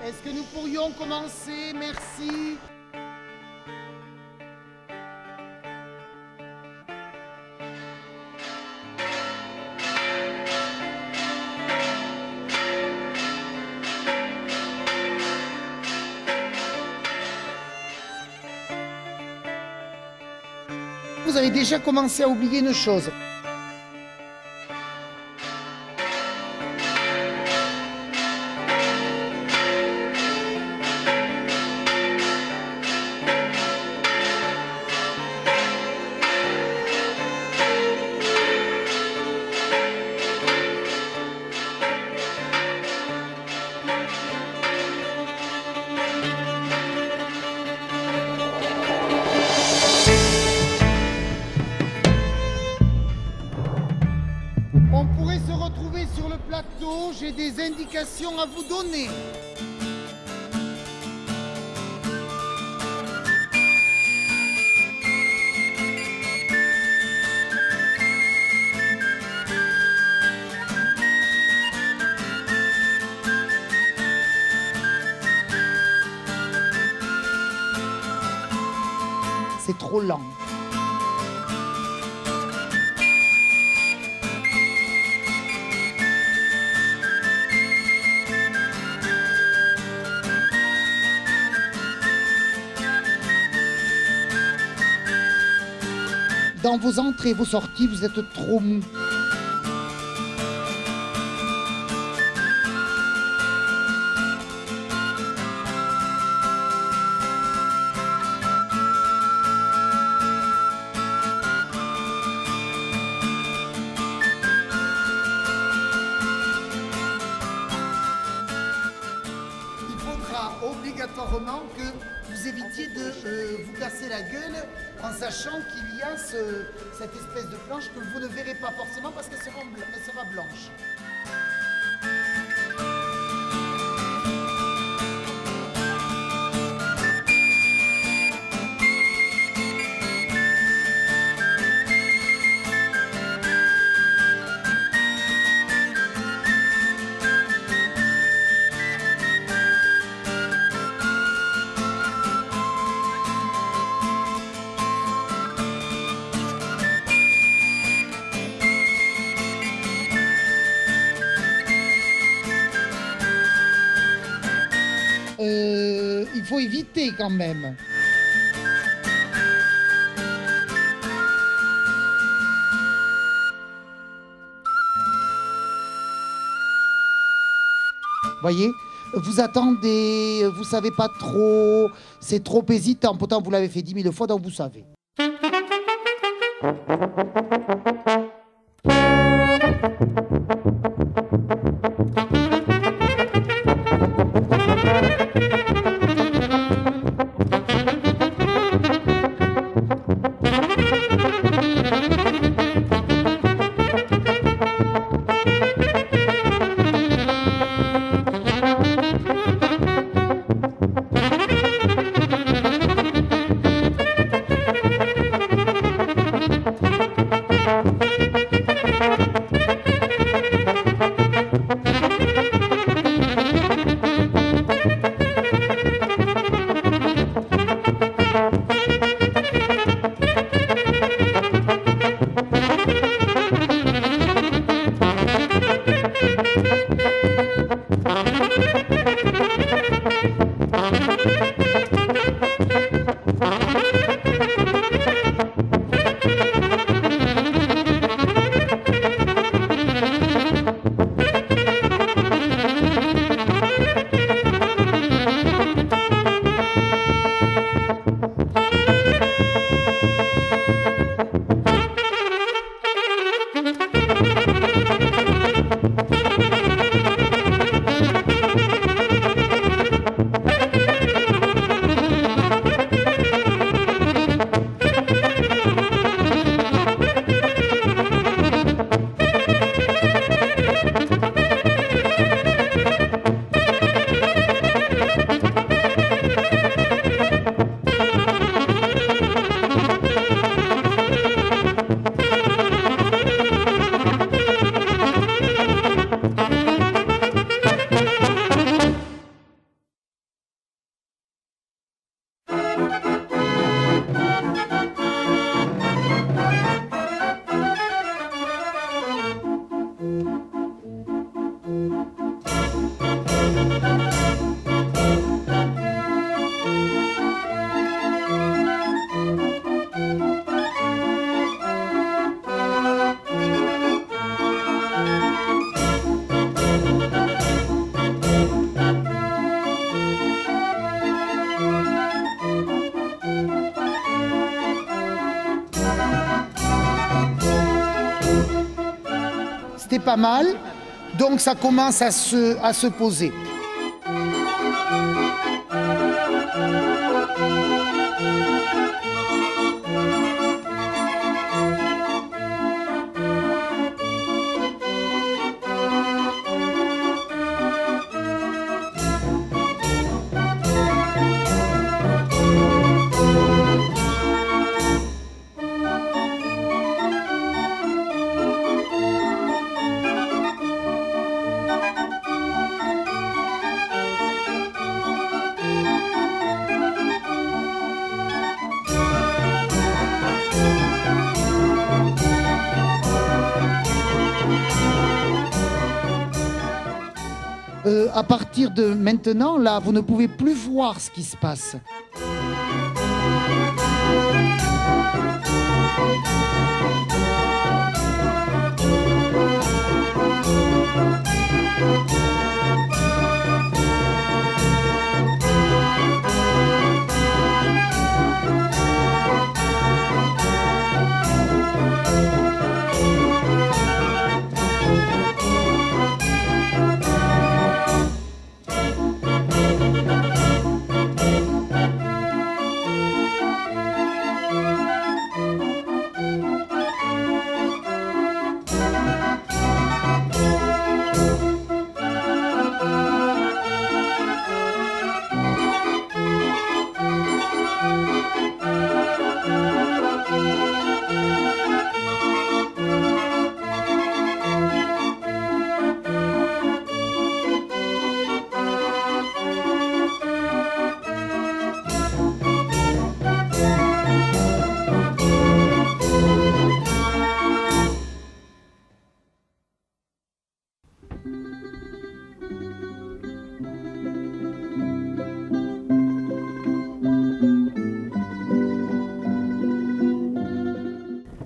Est-ce que nous pourrions commencer? Merci. Vous avez déjà commencé à oublier une chose. On pourrait se retrouver sur le plateau, j'ai des indications à vous donner. C'est trop lent. Dans vos entrées et vos sorties, vous êtes trop mou. Il faudra obligatoirement que vous évitiez de vous casser la gueule en sachant qu'il y a cette espèce de planche que vous ne verrez pas forcément parce qu'elle sera blanche. Il faut éviter quand même. Voyez, vous attendez, vous savez pas trop, c'est trop hésitant. Pourtant, vous l'avez fait 10 000 fois, donc vous savez. C'était pas mal. Donc ça commence à se poser. À partir de maintenant, là, vous ne pouvez plus voir ce qui se passe.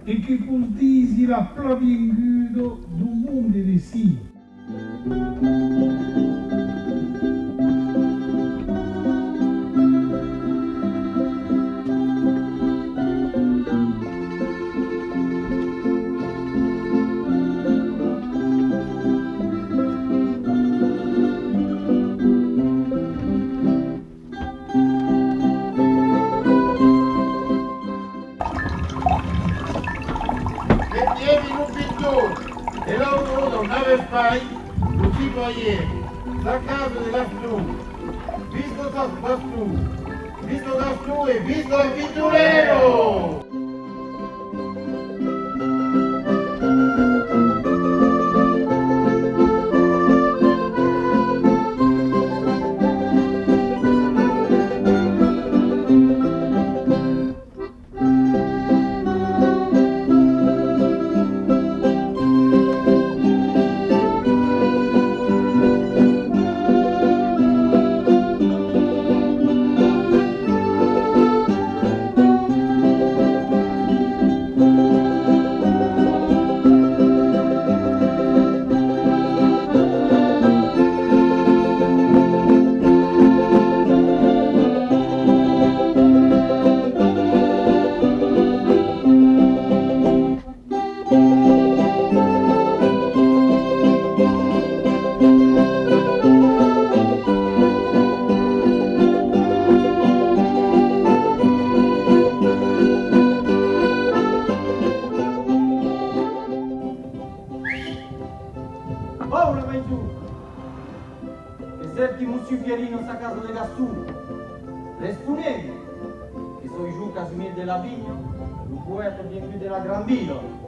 E che cultisi la propria ingudo d'un mondo di sì. Et là où on n'avait pas, vous y voyez, la case de Gaston, Visco Gaston, Visco Gaston et Visco Vitulero. Paula vai giù! E certi Monsieur Pierino sa casa de Gaston. Restunelli, che sono giù Casimir della Vigna, un poeta bien più della Grandilo.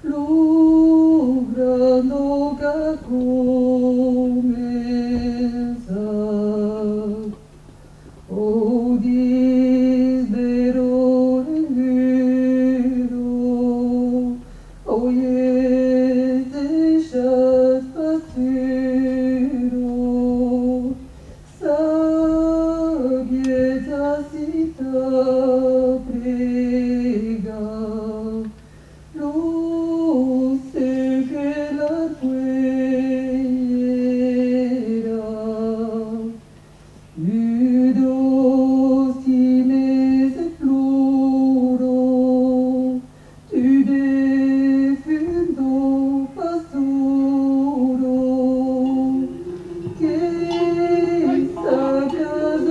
logrando que comienza. Oh, disdero negro, oye, deixas pasero, sabiedad cita prega, no sé que la fuera. Nudos tienes de floro, tu defundo pastoro, que sabias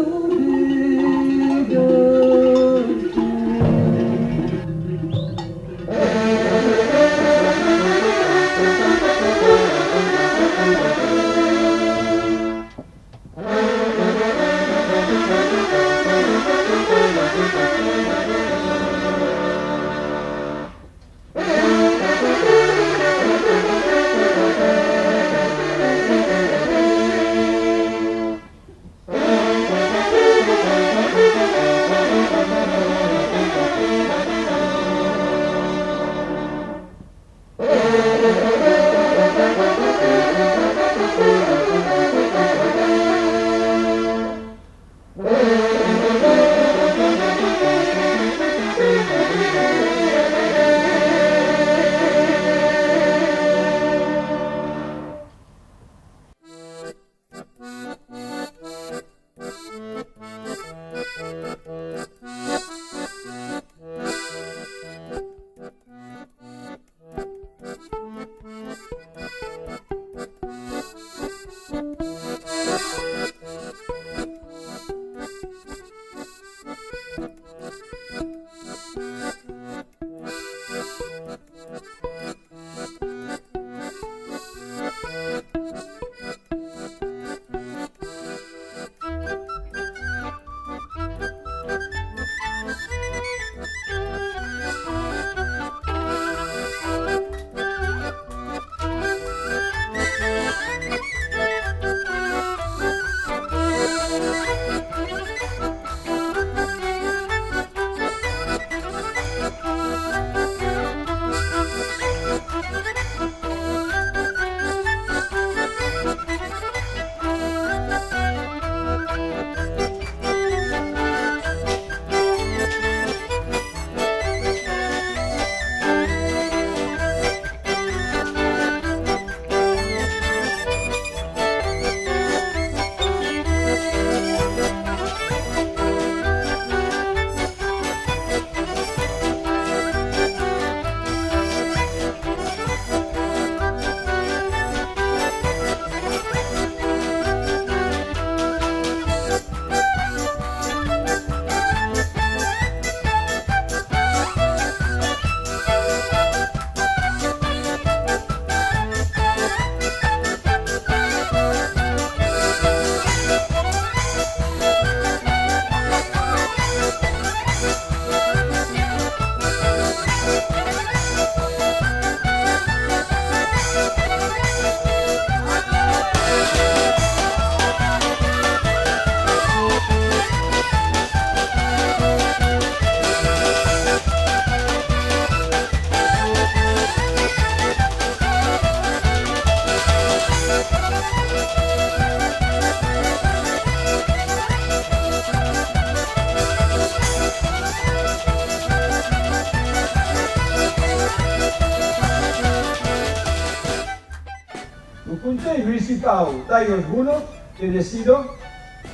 Conseil municipal d'Aigües Buenos que decido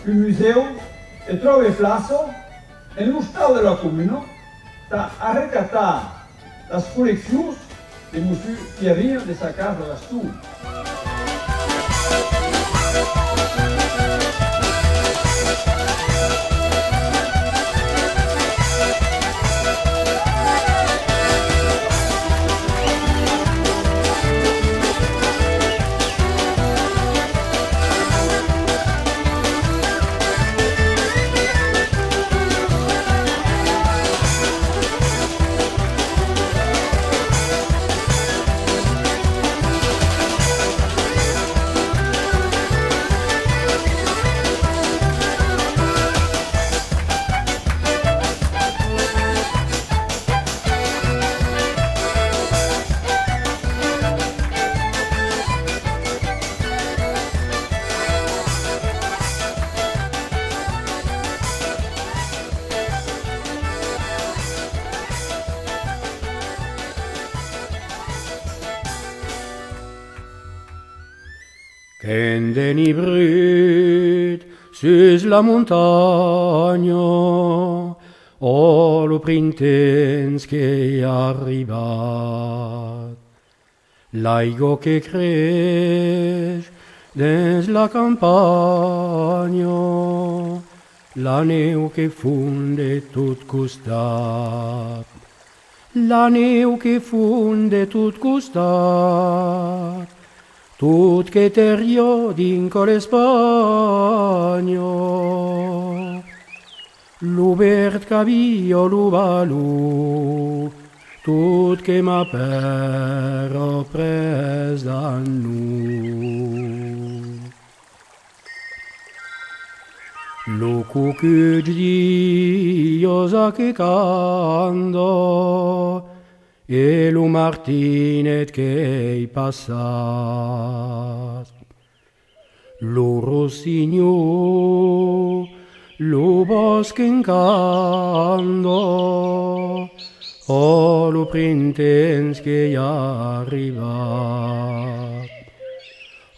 que el museo es trobe plazo en l'hostal de la comuna a recatar las coleccions de Monsieur Pierre de sa casa de Gastou. Când denibrit sus la montagna, o lo printens che è arrivat. L'aigo che cresc dins la campagna, la neu che funde tot costat. La neu che funde tot costat, tot che terio dincolo Spagna. Lo verd cavio lo valu, tot che m'ha però pres da nu. Lo cucuc diosa che canta, e lo martinet che è passat. Lo rossignol, lo bosco in canto, o lo printens che è arrivat.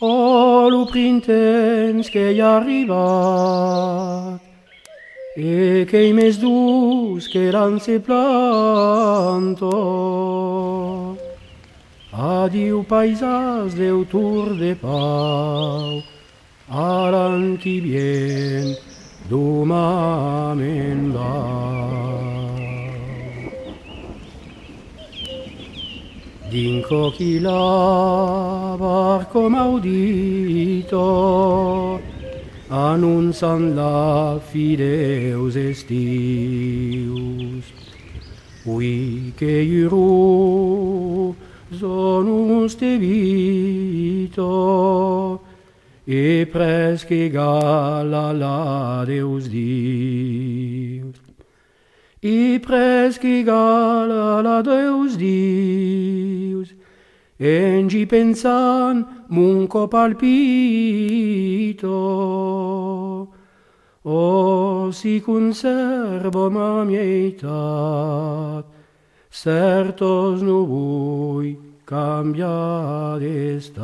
O lo printens che è arrivat, e che i mes dus che l'han se planto. Adiu paisas de tour de pau, alanti bien, domamen va. Dinco chi la barco maudito, annunzan la fideus estius. Ui che iru sonus te vito, e presque gala la Deus Dius. E presque gala la Deus Dius, engi pensan munco palpito, o si conservo ma mietat, certos nu vui cambia d'estat.